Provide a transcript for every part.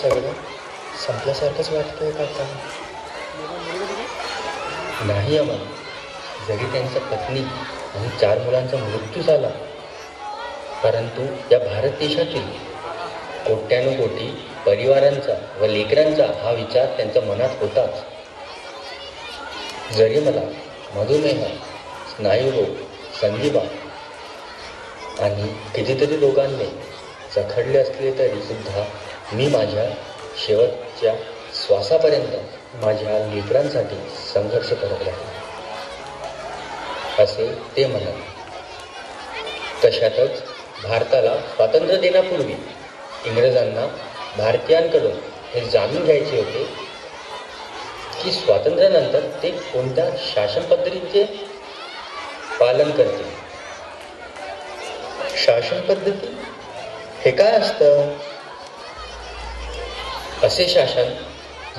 सगळं संपल्यासारखंच वाटतंय काका. नाही अमल, जरी त्यांच्या पत्नी आणि 4 मुलांचा मृत्यू झाला, परंतु या भारत देशातील कोट्यानुकोटी परिवारांचा व लेकरांचा हा विचार त्यांच्या मनात होताच. जरी मला मधुमेह, स्नायुरोग, संधिवात आणि कितीतरी रोगांनी जखडले असले तरी सुद्धा मी माझ्या शेवटच्या श्वासापर्यंत माझ्या लेकरांसाठी संघर्ष करत राहील, असे ते म्हणत. तशातच भारताला स्वातंत्र्य देण्यापूर्वी इंग्रजांना भारतीयांकडून हे जाणून घ्यायचे होते की स्वातंत्र्यानंतर ते कोणत्या शासन पद्धतीचे पालन करतील. शासन पद्धती हे काय असतं? असे शासन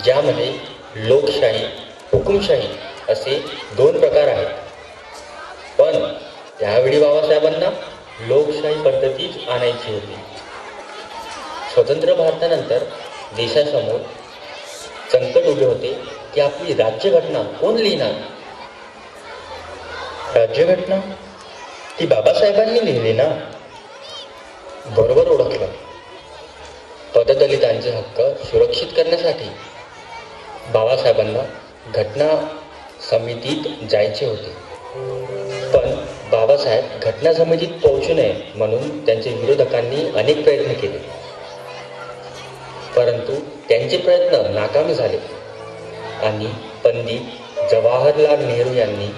ज्यामध्ये लोकशाही, हुकुमशाही असे 2 प्रकार आहेत. पण त्यावेळी बाबासाहेबांना लोकशाही पद्धतीच आणायची होती. स्वतंत्र भारतानंतर देशासमोर संकट उभे होते की आपली राज्यघटना कोण लिहिणार. राज्यघटना ती बाबासाहेबांनी लिहिली ना? बरोबर ओळखलं. पददलितांचे हक्क सुरक्षित करण्यासाठी बाबासाहेबांना घटना समितीत जायचे होते. पण बाबासाहेब घटना समितीत पोहोचू नये म्हणून त्यांच्या विरोधकांनी अनेक प्रयत्न केले, परंतु त्यांचे प्रयत्न नाकामी झाले आणि पंडित जवाहरलाल नेहरू यांनी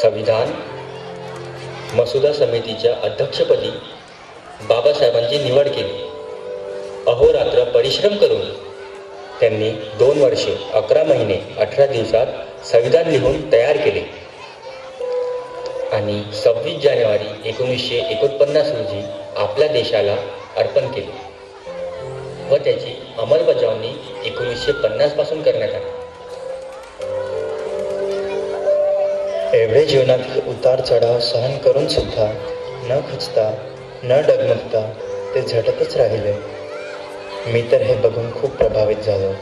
संविधान मसुदा समितीच्या अध्यक्षपदी बाबासाहेबांची निवड केली. अहोरात्र परिश्रम करून त्यांनी 2 वर्षे 11 महिने 18 दिवसात संविधान लिहून तयार केले आणि 26 जानेवारी 1949 रोजी आपल्या देशाला अर्पण केले व त्याची अंमलबजावणी 1950 पासून करण्यात आली. एवढे जीवनातील उतार चढाव सहन करून सुद्धा न खचता न डगमगता ते झटतच राहिले. मी तर हे बघून खूप प्रभावित झालो.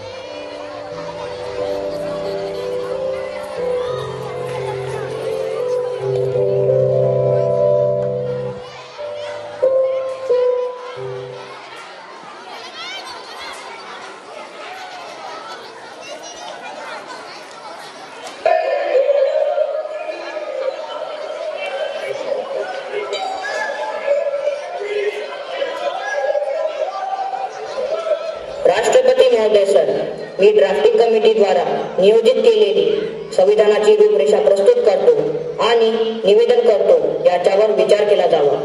राष्ट्रपती महोदय सर, मी ड्राफ्टिंग कमिटी द्वारा नियोजित केलेली संविधानाची रूपरेषा प्रस्तुत करतो आणि निवेदन करतो याच्यावर विचार केला जावा.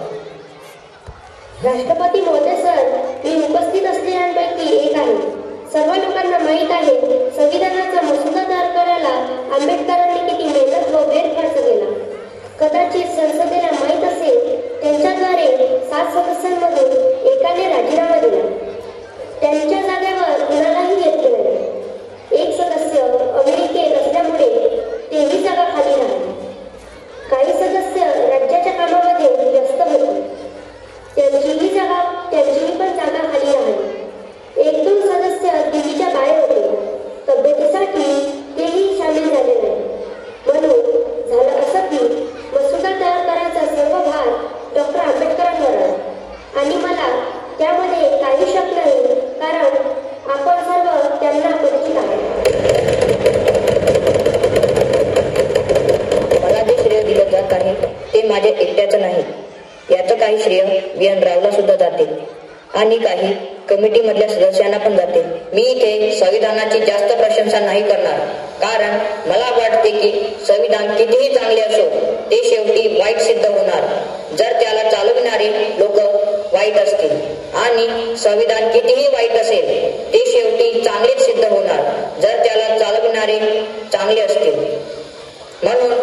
राष्ट्रपती महोदय सर, मी उपस्थित असलेल्यांपैकी एक आहे. सर्व लोकांना माहीत आहे संविधानाचा मसुदा तयार करायला आंबेडकरांनी किती मेहनत व वेळ खर्च केला. कदाचित संसदेला माहीत असेल त्यांच्याद्वारे 7 सदस्यांमधून एकाने राजीनामा दिला. त्यांच्या जागेवर कुणालाही घेतले नाही. एक सदस्य अमेरिकेत असल्यामुळे 23 जागा खाली राहिली. काही सदस्य राज्याच्या कामामध्ये व्यस्त होते, त्यांचीही पण जागा खाली राहिली. 1-2 सदस्य दिल्लीच्या बाहेर होते, तब्येतीसाठी तेही सामील झाले नाही. म्हणून झालं असं की मसुदा तयार करायचा सर्व भार डॉक्टर आंबेडकरांवर आला आणि मला त्यामध्ये काही शक नाही, कारण आपण सर्व त्यांना परिचित आहात. मला जे श्रेय दिलं जात आहे ते माझ्या एकट्याचं नाही. याचं काही श्रेय VN रावला सुद्धा जाते आणि काही कमिटीमधल्या सदस्यांना पण जाते. मी इथे संविधानाची जास्त प्रशंसा नाही करणार, कारण मला वाटते की संविधान कितीही चांगले असो ते शेवटी वाईट सिद्ध होणार जर त्याला चालविणारे लोक वाईट असतील, आणि संविधान कितीही वाईट असेल ते शेवटी चांगलेच सिद्ध होणार जर त्याला चालविणारे चांगले असतील. म्हणून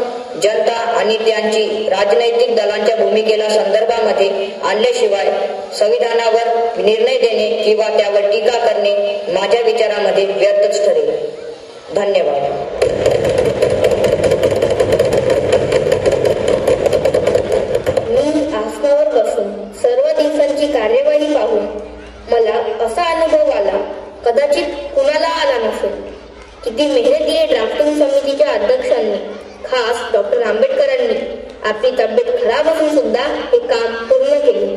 जनता आणि त्यांची राजनैतिक दलांच्या भूमिकेला संदर्भामध्ये आणल्याशिवाय संविधानावर निर्णय देणे किंवा त्यावर टीका करणे माझ्या विचारामध्ये व्यर्थच ठरेल. धन्यवाद. मी आसनावर बसून सर्व दिवसांची कार्यवाही पाहून मला असा अनुभव आला समितीच्या अध्यक्षांनी खास डॉक्टर आंबेडकरांनी आपली तब्येत खराब असून सुद्धा हे काम पूर्ण केले.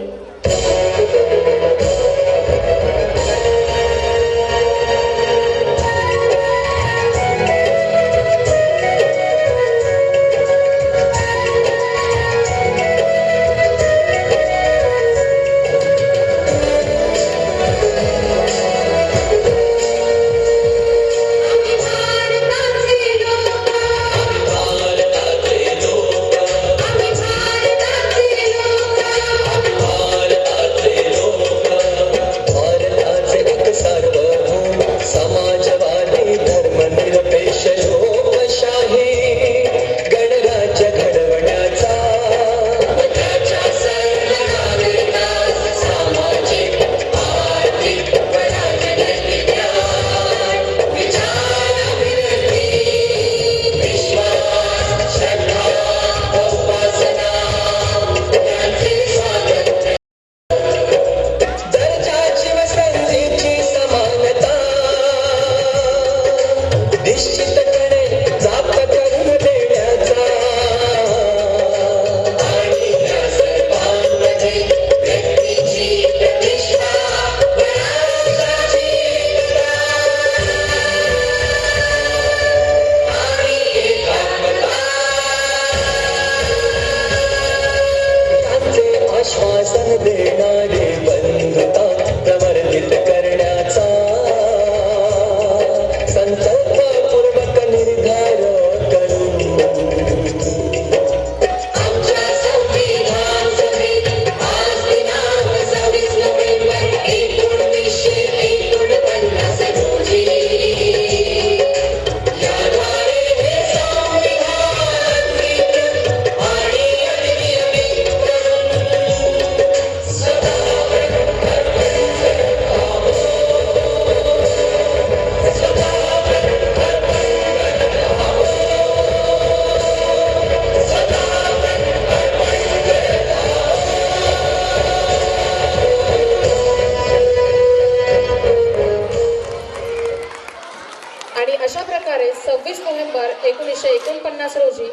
आणि अशा प्रकारे 26 नोव्हेंबर 1949 रोजी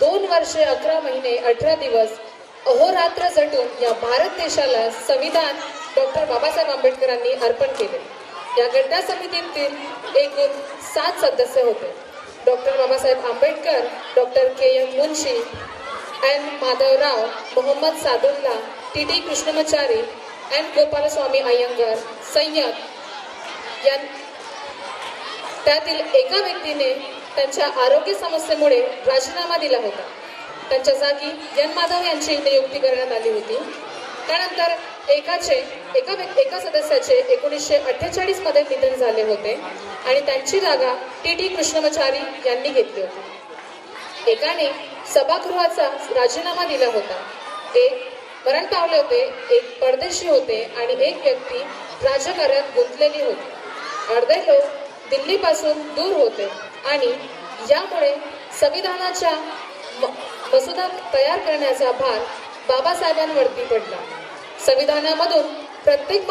2 वर्षे 11 महिने 18 दिवस अहोरात्र झटून या भारत देशाला संविधान डॉक्टर बाबासाहेब आंबेडकरांनी अर्पण केले. या घटना समितीतील एकूण 7 सदस्य होते. Doctor Babasaheb Ambedkar, doctor K M. Munshi, N. Madhavrao, Mohammad Saadulla, T T. Krishnamachari, N. Gopalaswami Ayyangar, Syed या त्यातील एका व्यक्तीने त्यांच्या आरोग्य समस्येमुळे राजीनामा दिला होता. त्यांच्या जागी एन. माधव यांची नियुक्ती करण्यात आली होती. त्यानंतर एका सदस्याचे 1948 मध्ये निधन झाले होते आणि त्यांची जागा टी.टी. कृष्णमाचारी यांनी घेतली होती. एकाने सभागृहाचा राजीनामा दिला होता. एक मरण पावले होते, एक परदेशी होते आणि एक व्यक्ती राजकारणात गुंतलेली होती. अर्धे लोक दिल्लीपासून दूर होते आणि यामुळे संविधानाच्या मसुदा तयार करण्याचा भार बाबासाहेबांवरती पडला. संविधानामधून प्रत्येक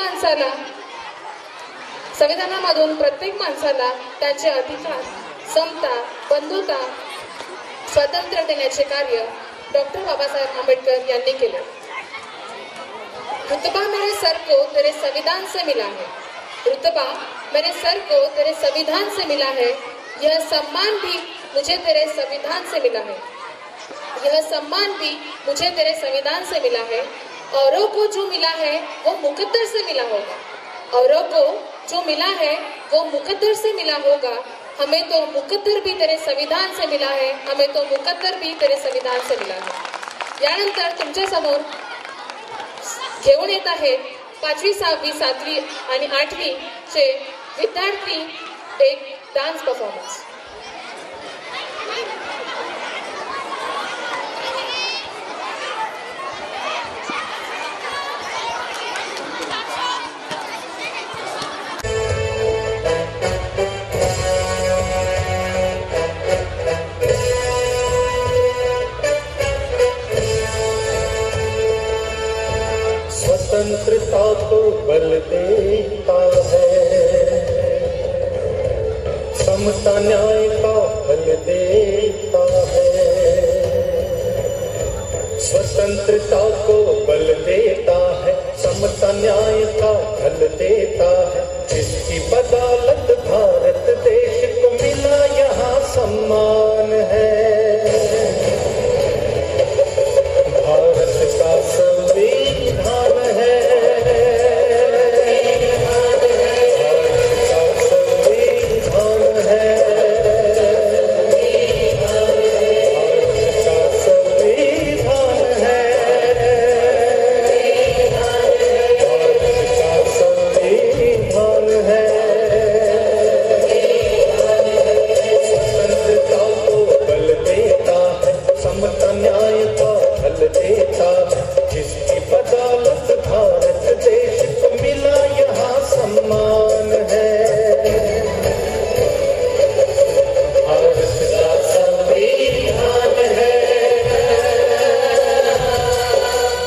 माणसाला त्याचे अधिकार, समता, बंधुता, स्वातंत्र्य देण्याचे कार्य डॉक्टर बाबासाहेब आंबेडकर यांनी केले. रुतबा मेरे सर को तेरे संविधान से मिला है, रुतबा मेरे सर को तेरे संविधान से मिला है, यह सम्मान भी मुझे तेरे संविधान से मिला है, यह सम्मान भी मुझे तेरे संविधान से मिला है. औरों को जो मिला है वो मुकद्दर से मिला होगा, औरों को जो मिला है वो मुकद्दर से मिला होगा. हमें तो मुकद्दर भी तेरे संविधान से मिला है, हमें तो मुकद्दर भी तेरे संविधान से मिला है. यानंतर तुमच्या समोर घेऊन येत आहेत 5वी, 6वी, 7वी आणि 8वी चे विद्यार्थी एक डान्स परफॉर्मन्स. स्वतंत्रता तो बल देता है, समता न्याय का फल दे स्वतंत्रता को बल देता है, समता न्याय का ढल देता है। इसकी बदौलत भारत देश को मिला यहाँ सम्मान है। भारत का संविधान है, भारत का संविधान है, भारत का संविधान है, भारत का संविधान है। स्वतंत्रता को बल देता है, समता न्याय का ढल देता है। जिसकी बदौलत भारत देश को मिला यहाँ सम्मान है। भारत का संविधान है,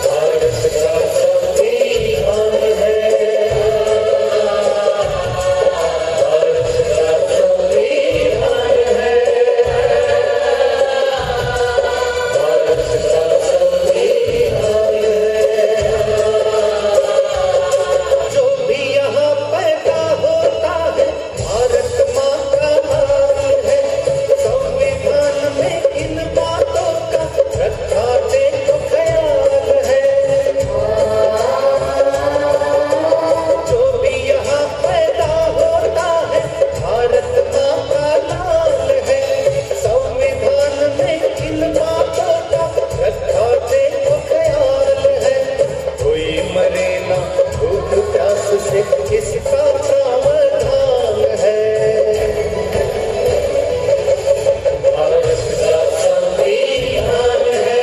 भारत का संविधान है, भारत का संविधान है, भारत का संविधान है। जो भी यहाँ पैदा होता है भारत माँ का लाल है। संविधान में इन बातों का रखा देखो ख्याल है। जो भी यहाँ पैदा होता है भारत माँ का लाल है। संविधान में इन बातों का रखा देखो ख्याल है। कोई मरे ना भूख प्यास से, इसका प्रावधान है। भारत का संविधान है,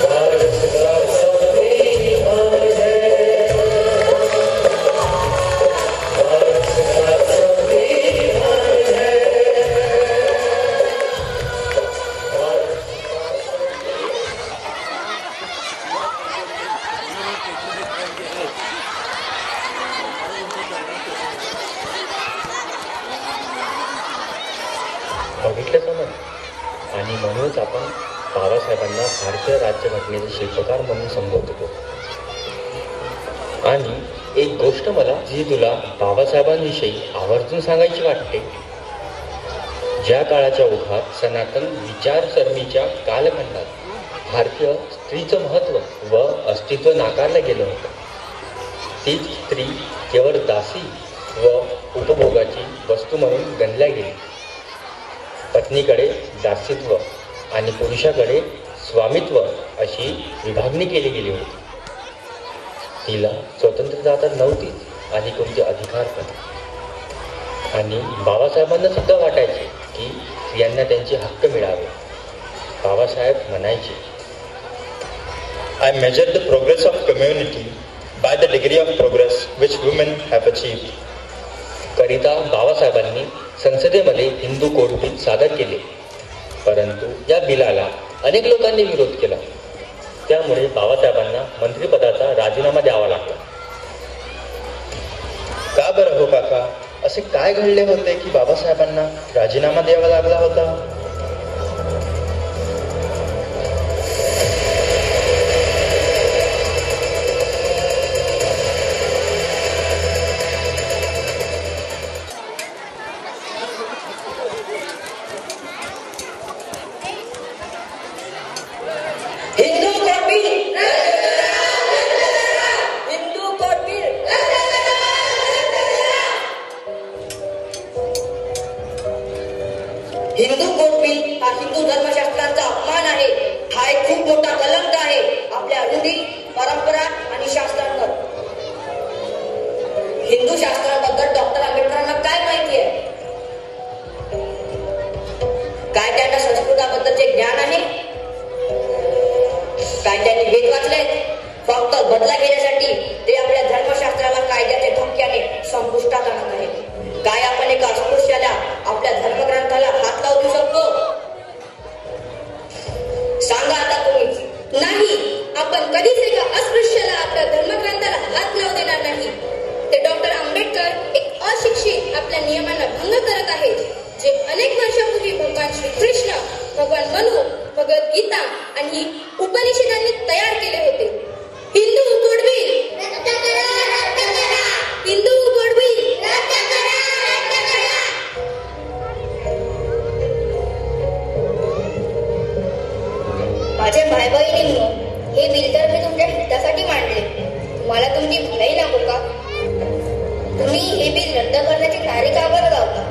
भारत का संविधान है, भारत का संविधान है। बघितलं समज. आणि म्हणूनच आपण बाबासाहेबांना भारतीय राज्यघटनेचे शिल्पकार म्हणून संबोधतो. आणि एक गोष्ट मला जी तुला बाबासाहेबांविषयी आवर्जून सांगायची वाटते. ज्या काळाच्या ओघात सनातन विचारसरणीच्या कालखंडात भारतीय स्त्रीचं महत्त्व व अस्तित्व नाकारलं गेलं होतं. तीच स्त्री केवळ दासी व उपभोगाची वस्तू म्हणून गणल्या गेली. पत्नीकडे दासित्व आणि पुरुषाकडे स्वामित्व अशी विभागणी केली गेली होती. तिला स्वतंत्रता तर नव्हतीच आणि कोणते अधिकार पण. आणि बाबासाहेबांना सुद्धा वाटायचे की स्त्रियांना त्यांचे हक्क मिळावे. बाबासाहेब म्हणायचे, I measure the progress of community by the degree of progress which women have achieved. करिता बाबासाहेबांनी संसदेमध्ये हिंदू कोड बिल सादर केले. परंतु या बिलाला अनेक लोकांनी विरोध केला. त्यामुळे बाबासाहेबांना मंत्रिपदाचा राजीनामा द्यावा लागला. का बरं हो काका, असे काय घडले होते की बाबासाहेबांना राजीनामा द्यावा लागला होता? Hindu code bill, Hindu code bill. Hindu code bill हा हिंदू धर्मशास्त्राचा अपमान आहे. हा एक खूप मोठा कलंक आहे आपल्या रूढी, परंपरा आणि शास्त्रांवर. हिंदू शास्त्राबद्दल डॉक्टर आंबेडकरांना काय माहिती आहे? काय त्यांना संस्कृताबद्दलचे ज्ञान आहे? काय त्यांनी वेद वाचलेत? फक्त बदला घेण्यासाठी ते आपल्या धर्मशास्त्राला कायद्याच्या धक्क्याने संपुष्टात आणत आहेत. काय आपण एका अस्पृश्याला आपल्या धर्मग्रंथाला हात लावू देऊ शकतो? सांगा आता तुम्हीच. नाही, आपण कधीच एका अस्पृश्याला आपल्या धर्मग्रंथाला हात लावू देणार नाही. ते डॉक्टर आंबेडकर भगवान मनु भगवद्गीता आणि उपनिषदांनी तयार केले होते. हिंदू गोडविल रद्द करा, रद्द करा. हिंदू गोडविल रद्द करा, रद्द करा. माझे भाई बहिणींनो, हे बिल तर मी तुमच्या हितासाठी मांडले. तुम्हाला तुमची भलाई नको का? तुम्ही हे बिल रद्द करण्याची तारीख का बरं लावता?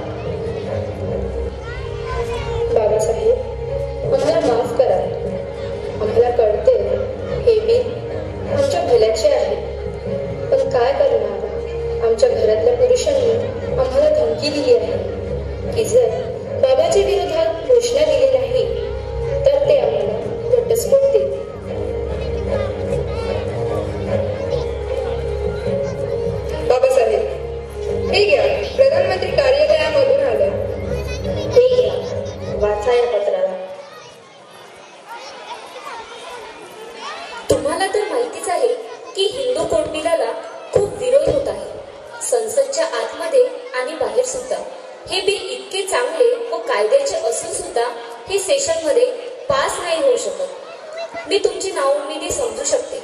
बाबासाहेब, आम्हाला माफ करा. आम्हाला कळते हे बिल आमच्या भल्याचे आहे, पण काय करणार? आमच्या घरातल्या पुरुषांनी आम्हाला धमकी दिली आहे की जर बाबाच्या विरोधात घोषणा दिली नाही तर ते आम्हाला घटस्फोट देतील. बाबासाहेब, हे घ्या, प्रधानमंत्री कार्यालयामधून आलं. हे घ्या, वाचा या पत्राला. तुम्हाला तर माहितीच आहे की हिंदू कोड बिलाला खूप विरोध होत आहे. संसदच्या आतमध्ये आणि बाहेर सुद्धा हे बिल इतके चांगले व कायद्याचे असून सुद्धा हे सेशनमध्ये पास नाही होऊ शकत. मी तुमची नाउमेदी समजू शकते,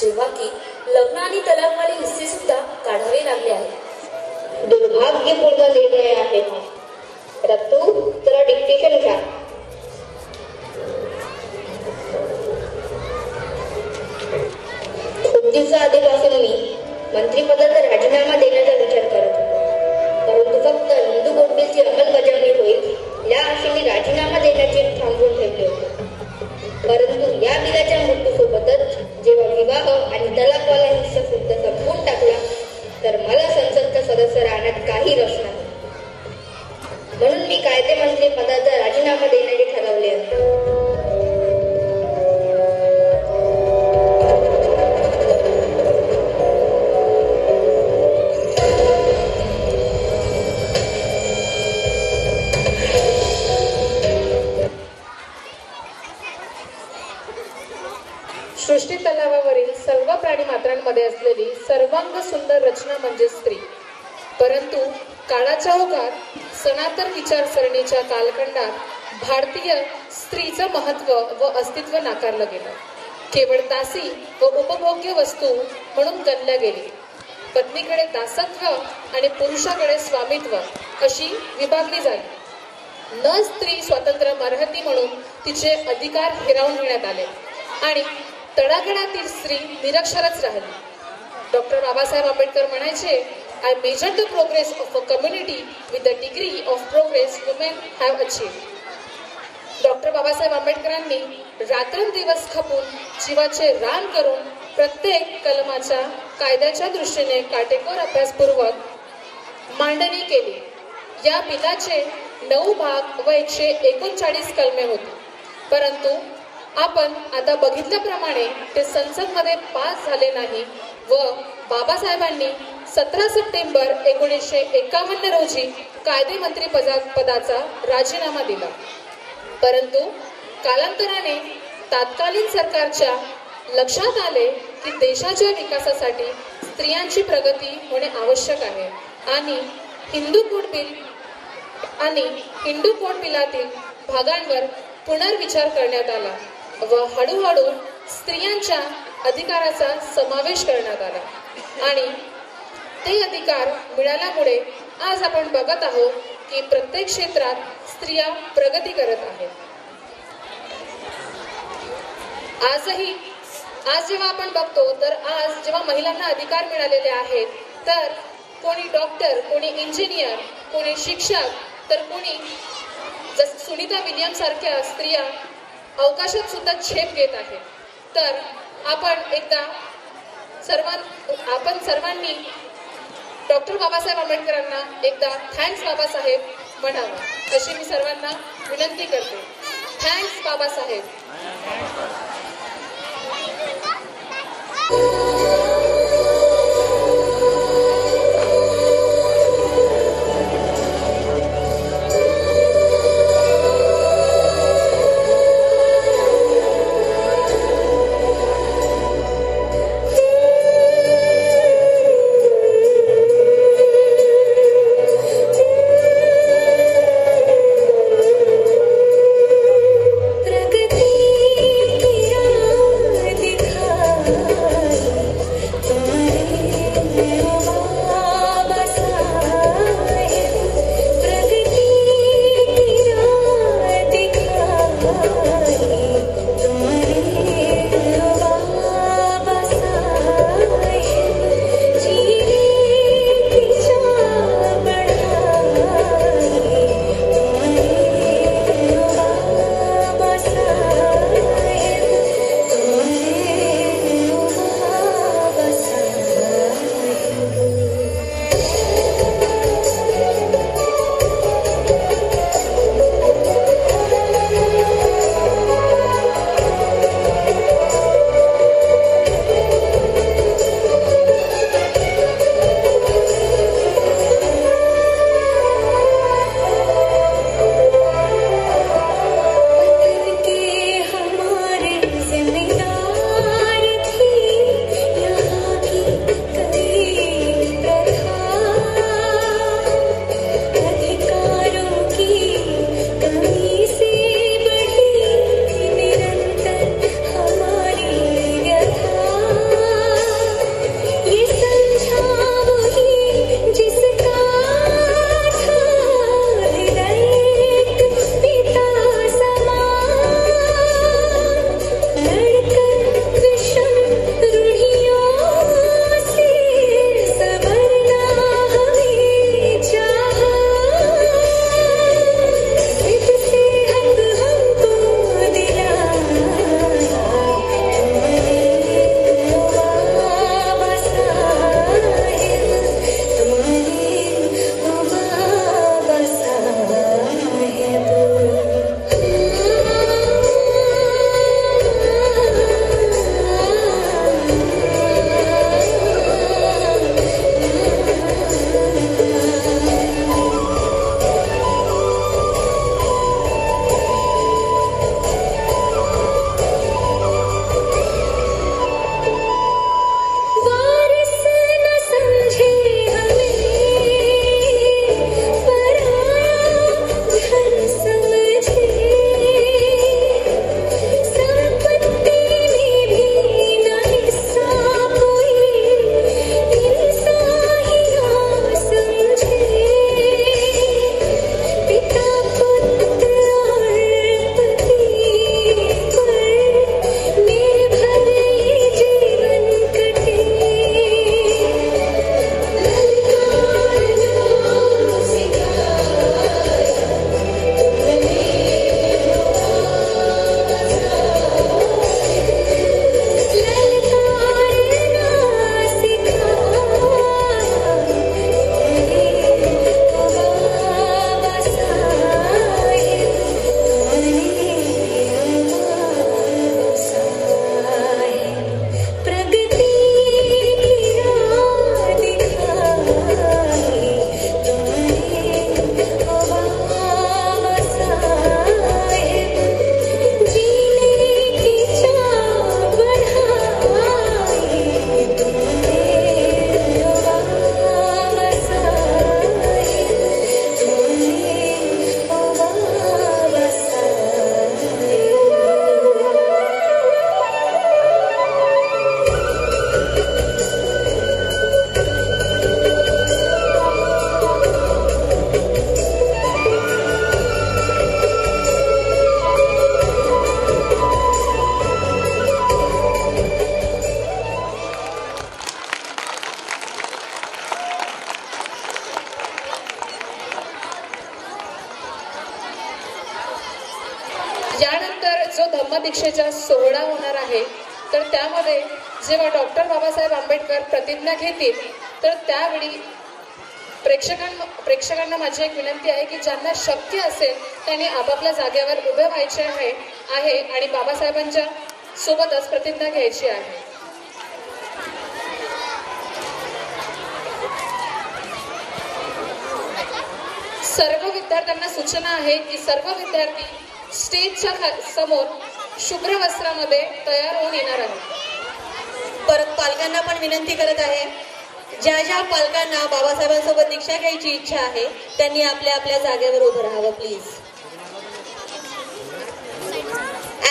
जेव्हा की लग्न आणि तलाकवाले हिस्से सुद्धा काढावे लागले आहेत. दुर्भाग्यपूर्ण निर्णय आहे हा. रत्तू, जरा डिक्टेशन घ्या. खूप दिवसाआधीपासून मी मंत्रिपदाचा राजीनामा देण्याचा विचार करत होतो, परंतु फक्त हिंदू कोड बिलची अंमलबजावणी होईल या आशेने राजीनामा देण्याचे थांबवून ठेवले होते. परंतु या बिलाच्या मृत्यूसोबतच जेव्हा विवाह आणि तलाकवाला हिस्सा सुद्धा संपवून टाकला तर मला संसदचा सदस्य राहण्यात काही रस नाही. म्हणून मी कायदेमंत्री पदाचा राजीनामा देण्याचे ठरवले आहे. सृष्टी तलावावरील सर्व प्राणी मात्रांमध्ये असलेली सर्वांग सुंदर रचना म्हणजे स्त्री. परंतु काळाच्या ओघात सनातन विचारसरणीच्या कालखंडात भारतीय स्त्रीचं महत्व व अस्तित्व नाकारलं गेलं. केवळ दासी व उपभोग्य वस्तू म्हणून गणल्या गेली. पत्नीकडे दासत्व आणि पुरुषाकडे स्वामित्व अशी विभागली झाली. न स्त्री स्वातंत्र्य मर्हती म्हणून तिचे अधिकार हिरावून घेण्यात आले आणि तळागाळातील स्त्री निरक्षरच राहिली. डॉक्टर बाबासाहेब आंबेडकर म्हणायचे, I measure the progress of a community with the degree of progress women have achieved. Doctor Babasaheb आंबेडकरांनी रात्रंदिवस खपून जीवाचे रान करून प्रत्येक कलमाच्या कायद्याच्या दृष्टीने काटेकोर अभ्यासपूर्वक मांडणी केली. या बिलाचे 9 भाग व 139 कलमे होती. परंतु आपण आता बघितल्याप्रमाणे ते संसदमध्ये पास झाले नाही व बाबासाहेबांनी 17 सप्टेंबर 1951 रोजी कायदेमंत्री पदाचा राजीनामा दिला. परंतु कालांतराने तात्कालीन सरकारच्या लक्षात आले की देशाच्या विकासासाठी स्त्रियांची प्रगती होणे आवश्यक आहे आणि हिंदू कोड बिलातील भागांवर पुनर्विचार करण्यात आला व हळूहळू स्त्रियांच्या अधिकाराचा समावेश करण्यात आला आणि ते अधिकार मिळाल्यामुळे आज आपण बघत आहोत की प्रत्येक क्षेत्रात स्त्रिया प्रगती करत आहेत. आज जेव्हा आपण बघतो तर आज जेव्हा महिलांना अधिकार मिळालेले आहेत तर कोणी डॉक्टर, कोणी इंजिनियर, कोणी शिक्षक तर कोणी जसं सुनीता विलियम्स सारख्या स्त्रिया अवकाशात सुद्धा झेप घेत आहेत. तर आपण सर्वांनी डॉक्टर बाबासाहेब आंबेडकरांना एकदा थँक्स बाबासाहेब म्हणावं अशी मी सर्वांना विनंती करते. थँक्स बाबासाहेब. जो धम्मदीक्षेचा सोहळा होणार आहे तर त्यामध्ये जेव्हा डॉक्टर बाबासाहेब आंबेडकर प्रतिज्ञा घेतील तर त्यावेळी प्रेक्षकांना माझी एक विनंती आहे की ज्यांना शक्य असेल त्यांनी आपापल्या जागेवर उभे व्हायचे आहे आणि बाबासाहेबांच्या सोबतच प्रतिज्ञा घ्यायची आहे. सर्व विद्यार्थ्यांना सूचना आहे की सर्व विद्यार्थी स्टेजच्या समोर शुभ्र वस्त्रामध्ये तयार होऊन येणार आहेत. परत पालकांना पण विनंती करत आहे, ज्या पालकांना बाबासाहेबांसोबत दीक्षा घ्यायची इच्छा आहे त्यांनी आपल्या आपल्या जागेवर उभं राहावं प्लीज.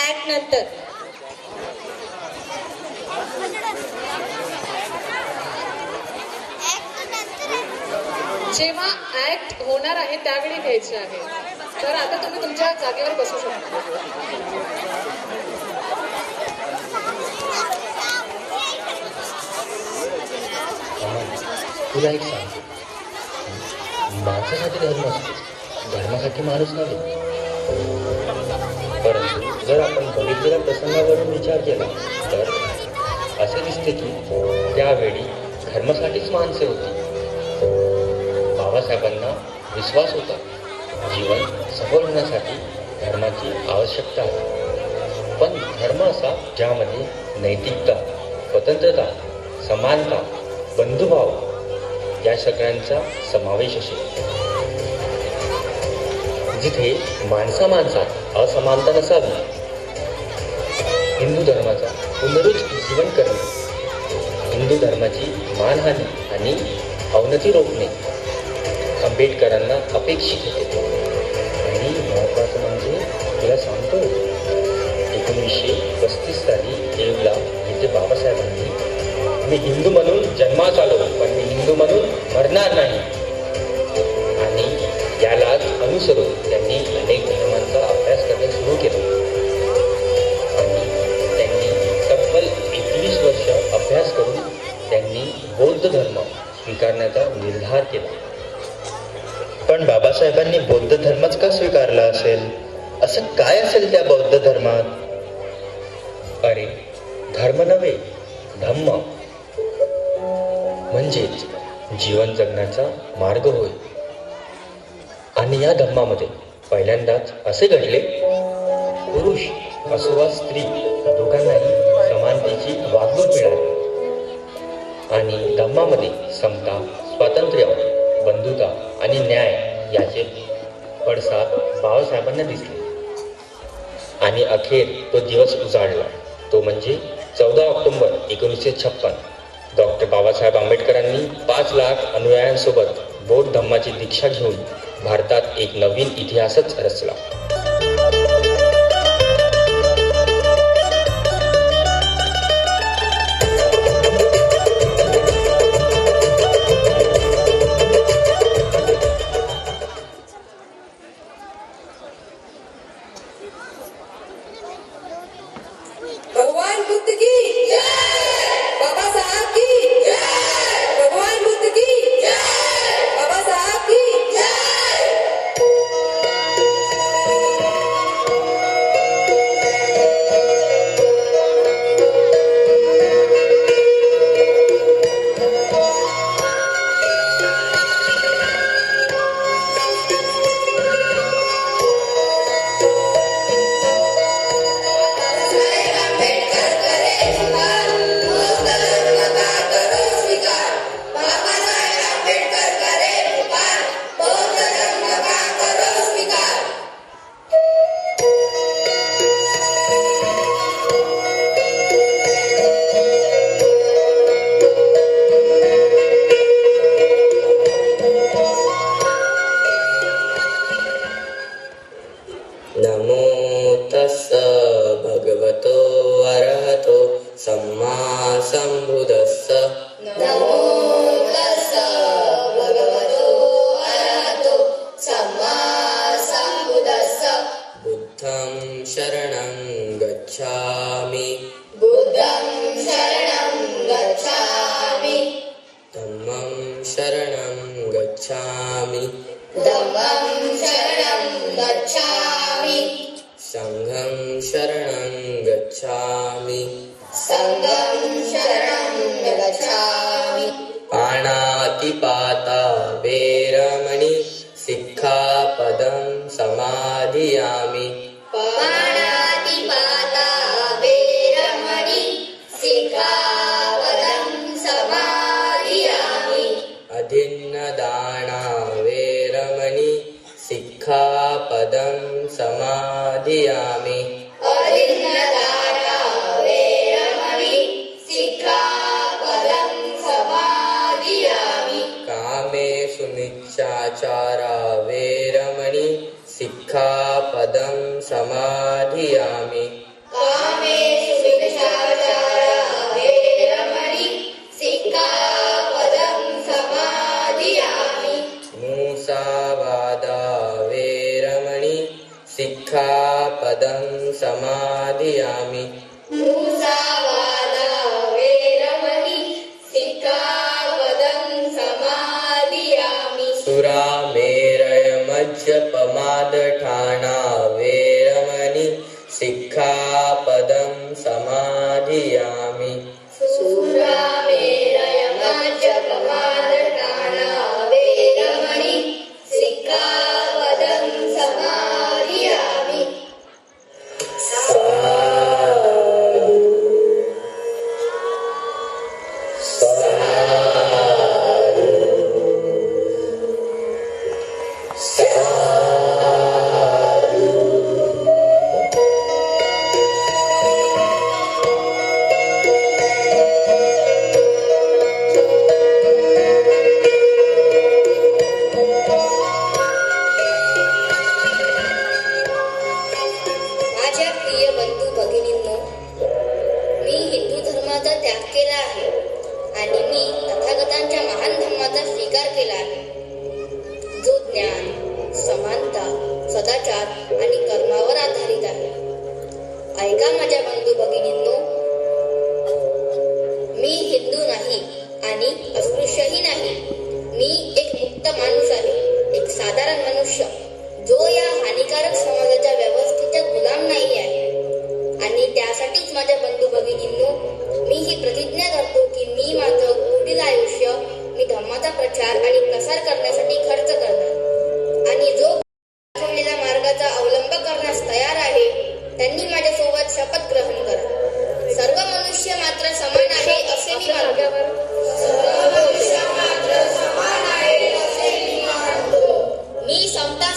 ऍक्ट नंतर जेव्हा ऍक्ट होणार आहे त्यावेळी घ्यायचे आहे. तर आता तुम्ही तुमच्या जागेवर बसू शकता. तुला एक सांगतो, माणसासाठी धर्म असतो, धर्मासाठी माणूस नव्हे. परंतु जर आपण बघितलेल्या प्रसंगावरून विचार केला तर असे दिसते की त्यावेळी धर्मासाठीच माणसे होती. बाबासाहेबांना विश्वास होता जीवन सफल होण्यासाठी धर्माची आवश्यकता आहे, पण धर्म असा ज्यामध्ये नैतिकता, स्वतंत्रता, समानता, बंधुभाव या सगळ्यांचा समावेश असेल. जिथे माणसात असमानता नसावी. हिंदू धर्माचा पुनरुज्जीवन करणे, हिंदू धर्माची मानहानी आणि अवनती रोखणे आंबेडकरांना अपेक्षित होते. आणि महत्त्वाचं म्हणजे तुला सांगतो, 1935 साली देवला येथे बाबासाहेबांनी मी हिंदू म्हणून जन्मास आलो पण मी हिंदू म्हणून मरणार नाही आणि यालाच अनुसरून त्यांनी अनेक धर्मांचा अभ्यास करणे सुरू केला आणि त्यांनी तब्बल 21 वर्ष अभ्यास करून त्यांनी बौद्ध धर्म स्वीकारण्याचा निर्धार केला. पण बाबासाहेबांनी बौद्ध धर्मच का स्वीकारला असेल? असं काय असेल त्या बौद्ध धर्मात? अरे, धर्म नव्हे, धम्म म्हणजेच जीवन जगण्याचा मार्ग होय. आणि या धम्मामध्ये पहिल्यांदाच असे घडले, पुरुष असो वा स्त्री दोघांनाही समानतेची वागणूक मिळाली. आणि धम्मामध्ये समता, स्वातंत्र्य, बंधुता आणि न्याय याचे पडसाद बाबासाहेबांना दिसले. आणि अखेर तो दिवस उजाडला, तो म्हणजे 14 ऑक्टोबर 1956. डॉक्टर बाबासाहेब आंबेडकरांनी 5 लाख अनुयायांसोबत बौद्ध धम्माची दीक्षा घेऊन भारतात एक नवीन इतिहासच रचला. भगवान बुद्ध की जय, बाबासाहेब की जय, भगवान बुद्ध की जय, बाबासाहेब की जय. शरणं गच्छामि संघं शरणं गच्छामि पाणातिपाता वेरमणि सिक्खापदं समाधियामि पाणातिपाता वेरमणि सिक्खापदं समाधियामि अधिन्नदाना वेरमणि सिक्खापदं समाधियामि अधिन्नदाना वेरमणि सिक्खापदं समाधियामि कामेषु मिच्छाचारा वेरमणि सिक्खापदं समाधियामि कामेषु मिच्छाचारा वेरमणि सिक्खापदं समाधियामि मूसावादा वेरमणि सिक्खापदं समाधियामि मुसावादा वेरमणि सिक्खापदं समाधियामि सुरामेरय मज्जपमादठाना वेरमणि सिक्खापदं समाधियामि सुरामेरय मज्जपमादठाना वेरमणि सिक्खापदं समाधियामि माझ्या प्रिय बंधू भगिनींनो, मी हिंदू धर्माचा त्याग केला आहे आणि मी तथागतांच्या महान धर्माचा स्वीकार केला आहे, जो ज्ञान, समानता, सदाचार आणि कर्मावर आधारित आहे. ऐका माझ्या बंधू भगिनींनो, मी हिंदू नाही आणि अस्पृश्यही नाही. मी एक मुक्त माणूस आहे, एक साधारण मनुष्य, जो या हानिकारक समाजाच्या व्यवस्थेचा गुलाम नाही आहे. आणि त्यासाठीच माझ्या बंधू भगिनींनो, मी ही प्रतिज्ञा करतो की मी माझं पुढील आयुष्य मी धर्माचा प्रचार आणि प्रसार करण्यासाठी खर्च करणार. आणि जो दाखवलेल्या मार्गाचा अवलंब करण्यास तयार आहे, त्यांनी माझ्यासोबत शपथ ग्रहण करा. सर्व मनुष्य मात्र समान आहे असे मी मानतो. सर्व मनुष्य मात्र समान आहे असे मी मानतो. मी समता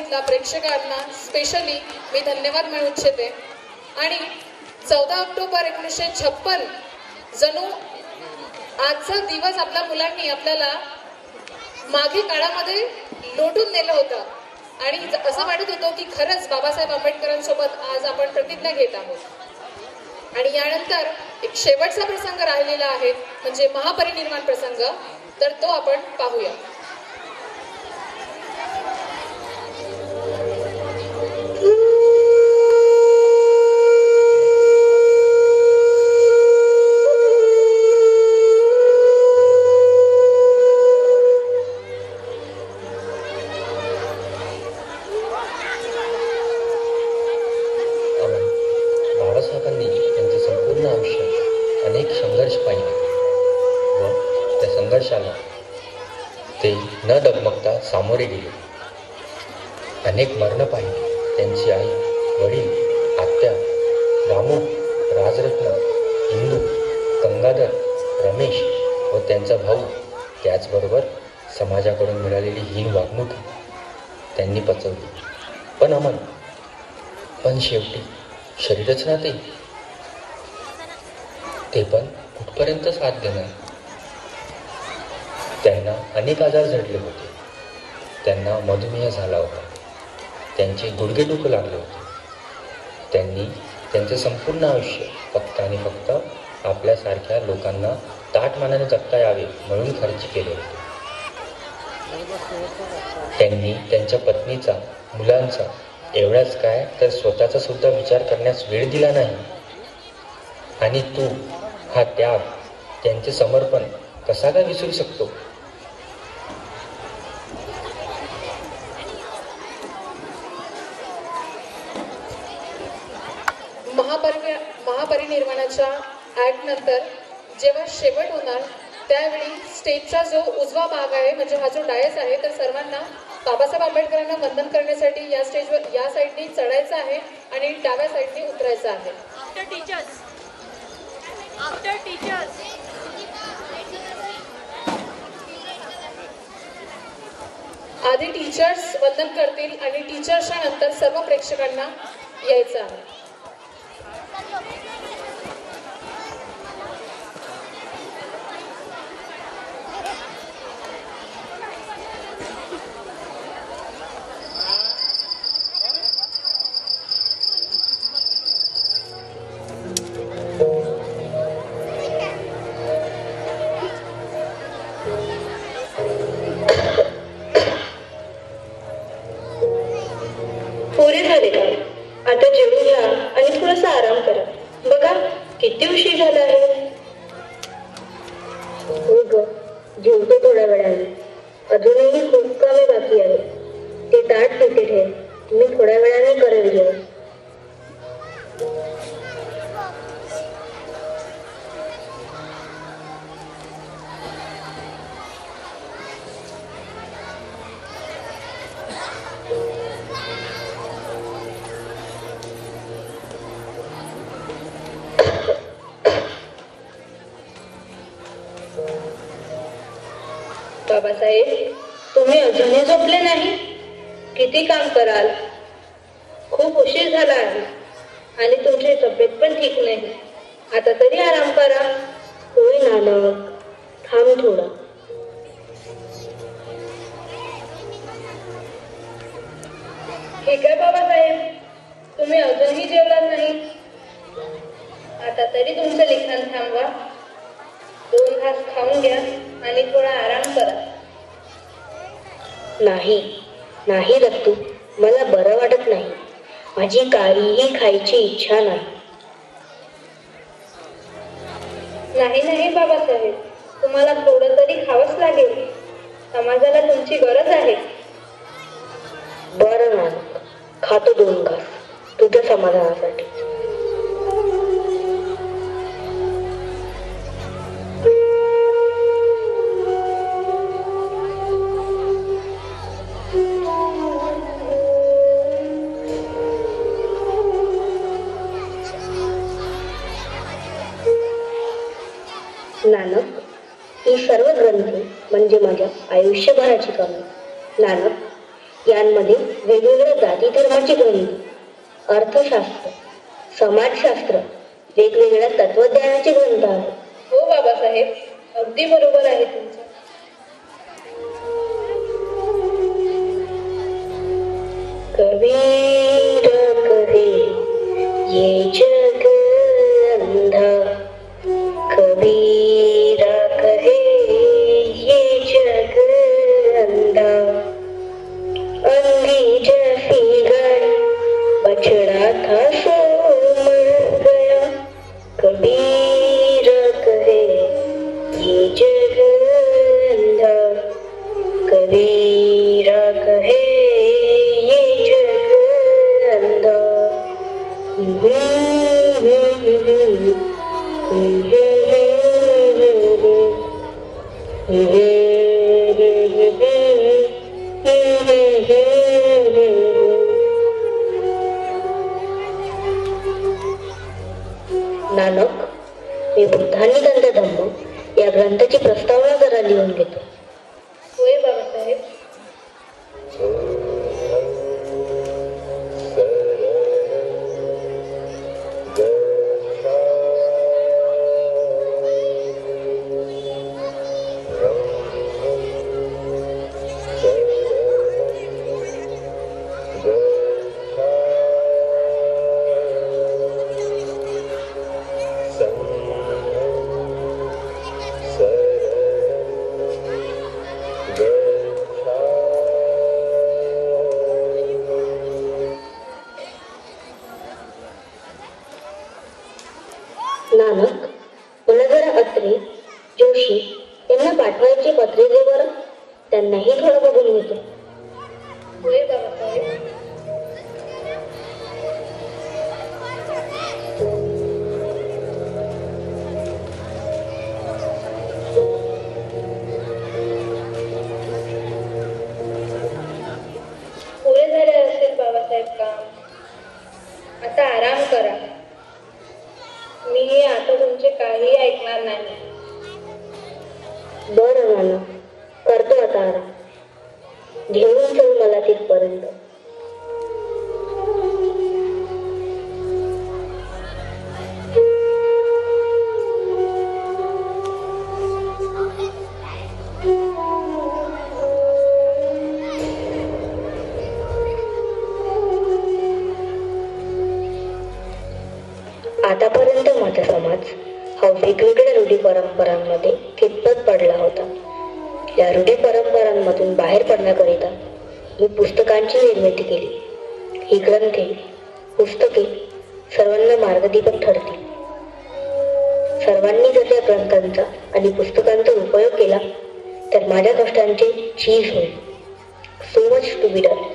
न्यूजला प्रेक्षकांना स्पेशली मी धन्यवाद म्हणू इच्छिते. आणि 14 ऑक्टोबर 1956 जणू आजचा दिवस आपल्या मुलांनी आपल्याला मागे काळामध्ये लोटून नेलं होतं आणि असं वाटत होतं की खरंच बाबासाहेब आंबेडकरांसोबत आज आपण प्रतिज्ञा घेत आहोत. आणि यानंतर एक शेवटचा प्रसंग राहिलेला आहे म्हणजे महापरिनिर्वाण प्रसंग, तर तो आपण पाहूया. बाबासाहेबांनी त्यांचं संपूर्ण आयुष्य अनेक संघर्ष पाहिले व त्या संघर्षाला ते न डगमगता सामोरे गेले. अनेक मरणं पाहिली. त्यांची आई, वडील, आत्या, रामू, राजरत्न, इंदू, गंगाधर, रमेश व त्यांचा भाऊ, त्याचबरोबर समाजाकडून मिळालेली हीन वागणूक त्यांनी पचवली. पण शेवटी शरीरच नाते, ते पण कुठपर्यंत साथ देणार. त्यांना अनेक आजार जडले होते. त्यांना मधुमेह झाला होता. त्यांचे गुडघे दुखू लागले होते. त्यांनी त्यांचे संपूर्ण आयुष्य फक्त आणि फक्त आपल्यासारख्या लोकांना ताटमानाने जगता यावे म्हणून खर्च केले होते. त्यांनी त्यांच्या पत्नीचा, मुलांचा, एवढाच काय तर स्वतःचा सुद्धा विचार करण्यास वेळ दिला नाही. आणि तू हा त्याग, त्यांचे समर्पण कसा काय विसरू शकतो? महापरिनिर्वाणाच्या ऍक्ट नंतर जेव्हा शेवट होणार त्यावेळी स्टेजचा जो उजवा भाग आहे म्हणजे हा जो डायस आहे तर सर्वांना बाबासाहेब आंबेडकरांना वंदन करण्यासाठी या स्टेजवर या साईडनी चढायचं आहे आणि डाव्या साईडनी उतरायचं आहे. आधी टीचर्स वंदन करतील आणि टीचर्सच्या नंतर सर्व प्रेक्षकांना यायचं आहे. पुरे झाले का? आता जेवून घ्या आणि थोडासा आराम करा. बघा किती उशीर झाला आहे. हो ग, जेवतो थोड्या वेळाने. अजूनही खूप कामे बाकी आहे. ते ताट तिथे ठेव, मी थोड्या वेळाने करेल जेवण. बाबासाहेब, तुम्ही अजूनही झोपले नाही? किती काम कराल? खूप उशीर झाला आहे आणि तुमची तब्येत पण ठीक नाही. आता तरी आराम करा. होय नानक, थांब थोडा. ठीक आहे बाबासाहेब, तुम्ही अजूनही जेवलात नाही. आता तरी तुमचं लिखाण थांबवा. 2 घास खाऊन घ्या आणि थोडा आराम करा. नाही नाही दत्तू, मला बरं वाटत नाही. माझी काहीही खायची इच्छा नाही. नाही बाबासाहेब, तुम्हाला थोडं तरी खावंच लागेल. समाजाला तुमची गरज आहे. बरं नानक, खातो 2 घास तुझ्या समाधानासाठी. नानक, ही सर्व ग्रंथे म्हणजे माझ्या आयुष्यभराची कामे. नानक, यांमध्ये वेगवेगळ्या जाती धर्माची ग्रंथ, अर्थशास्त्र, समाजशास्त्र, वेगवेगळ्या तत्वज्ञानाचे ग्रंथ आहेत. हो बाबासाहेब, अगदी बरोबर आहे तुमचं. कबीर कहे ये जग अंधा, कबीर कहे ये जग अंधा, अंधी जैसी गाय बछड़ा था सो मर गया, कबीर कहे ये जग अंधा, कबीर कहे नानक, मी बुद्धांनी त्यांचा धम्म या ग्रंथाची प्रस्तावना जरा लिहून घेतो. होय बाबासाहेब. नानक, मला जरा अत्रे, जोशी यांना पाठवायची पत्रे दे बरं, त्यांनाही थोडं बघून घेतो. होय बाबासाहेब. पुरे झाले असेल बाबासाहेब काम. आता आराम करा. मी आता तुमचे काही ऐकणार नाही. बरं नानक, करतो आता आराम. घेऊन चल मला तिथपर्यंत. आतापर्यंत माझा समाज हा वेगवेगळ्या रूढी परंपरांमध्ये कितपत पडला होता. या रूढी परंपरांमधून बाहेर पडण्याकरिता मी पुस्तकांची निर्मिती केली. ही ग्रंथे, पुस्तके सर्वांना मार्गदीपक ठरतील. सर्वांनी जर या ग्रंथांचा आणि पुस्तकांचा उपयोग केला तर माझ्या कष्टांचे चीज होईल. So much to be done.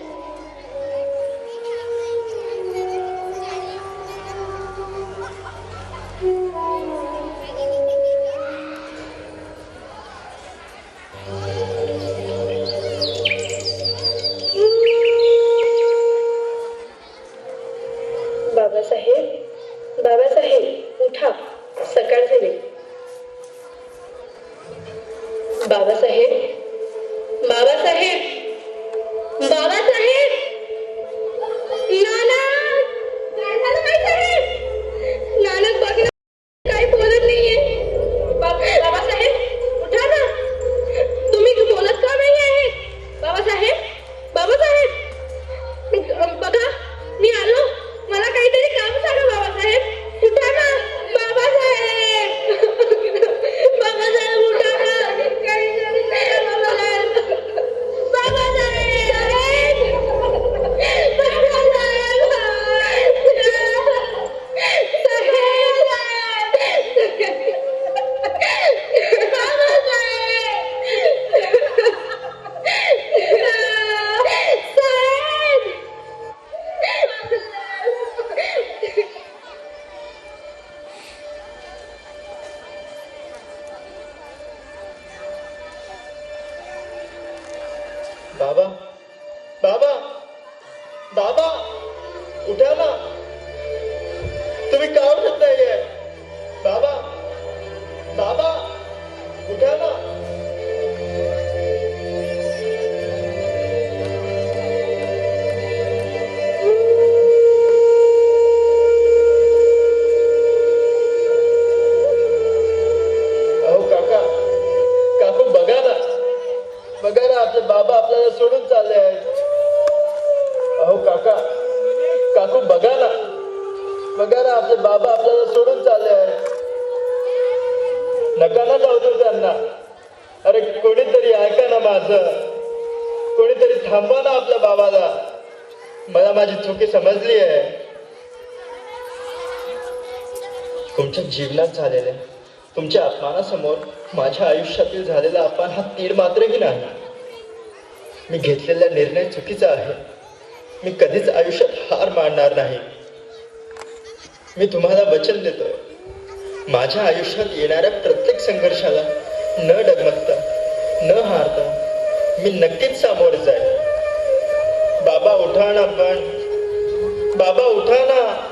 Babasaheb, Babasaheb, उठा. सकाळ झाली. बाबासाहेब, बाबासाहेब, बाबासाहेब, नानक, काय झालं बाईसाहेब? नानक बघ ना, काही बोलत नाहीये. बाबासाहेब, उठा ना. तुम्ही बोलत का नाही आहे? बाबासाहेब, बाबासाहेब, बघा मी आलो. मला काहीतरी काम सांगा बाबासाहेब. उठा ना बाबासाहेब. बाबासाहेब उठा ना. काहीतरी सांगा बाबासाहेब. बाबासाहेब, बाबा, बाबा, बाबा, उठा ना. तुम्ही का उठत नाहीये? बाबा, बाबा, उठा ना. काकू बघा ना आपले बाबा आपल्याला सोडून चालले आहे. नका ना जाऊ दे त्यांना. अरे कोणीतरी ऐका ना माझं, कोणीतरी थांबवा ना आपल्या बाबाला. मला माझी चुकी समजली आहे. तुमच्या जीवनात झालेल्या तुमच्या अपमानासमोर माझ्या आयुष्यातील झालेला अपमान हा तीड मात्रही नाही. मी घेतलेला निर्णय चुकीचा आहे. मी कधीच आयुष्यात हार मानणार नाही. मी तुम्हाला वचन देतोय, माझ्या आयुष्यात येणाऱ्या प्रत्येक संघर्षाला न डगमगता न हारता मी नक्कीच सामोरे जाईल. बाबा उठा ना, पण बाबा उठा ना.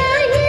राहिली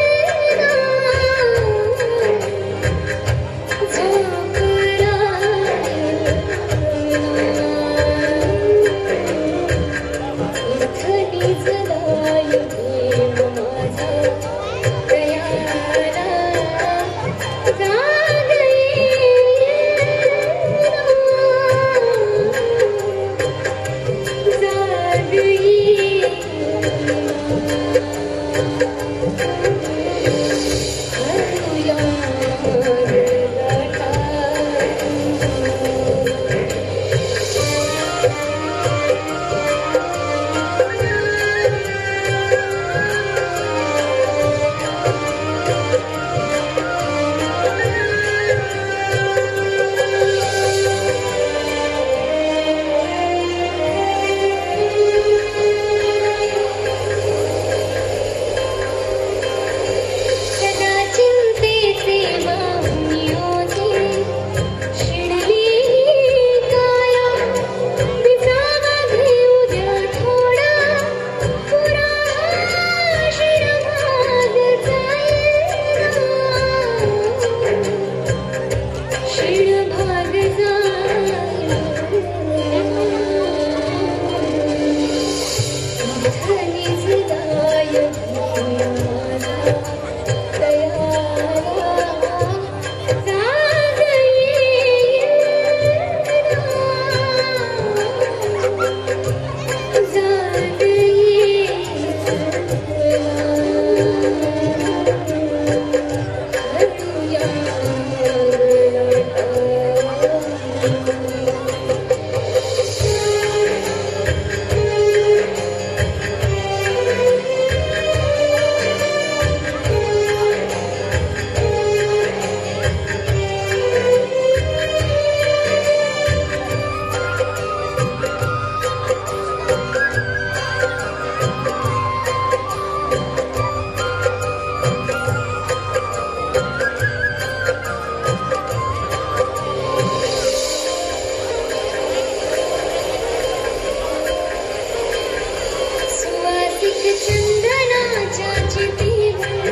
चंदनाच्या चितीवर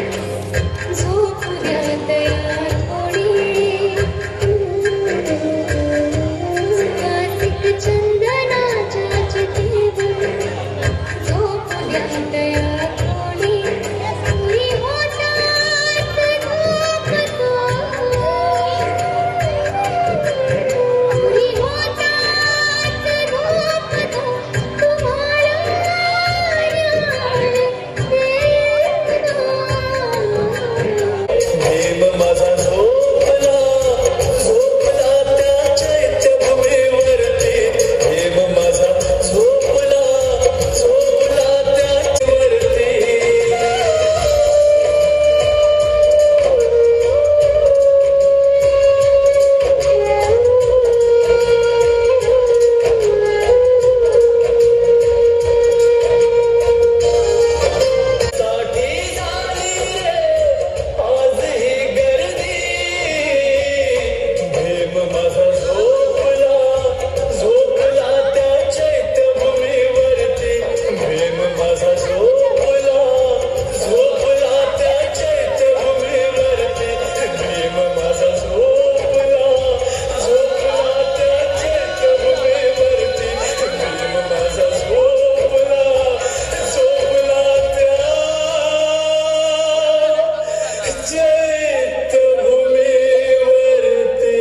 झोपल्या तया कोणी कार्तिक चंदनाच्या चितीवर झोपल्या तया कोणी मी होतात झोपतो मी होतात झोपतो तुम्हाला प्रेम माझा झोपला झोपला त्या चैत्यभूमीवरती प्रेम माझा झोपला झोपला त्यावरती साठी झाली रे आज ही गर्दी प्रेम माझा झोपला झोपला त्या चैत्यभूमीवरती प्रेम माझा झोपला झोपला त्या चैत्यभूमीवरती प्रेम माझा झोपला झोपला त्या चैत्यभूमीवरती प्रेम माझा झोपला झोपला त्या चैत्यभूमीवरती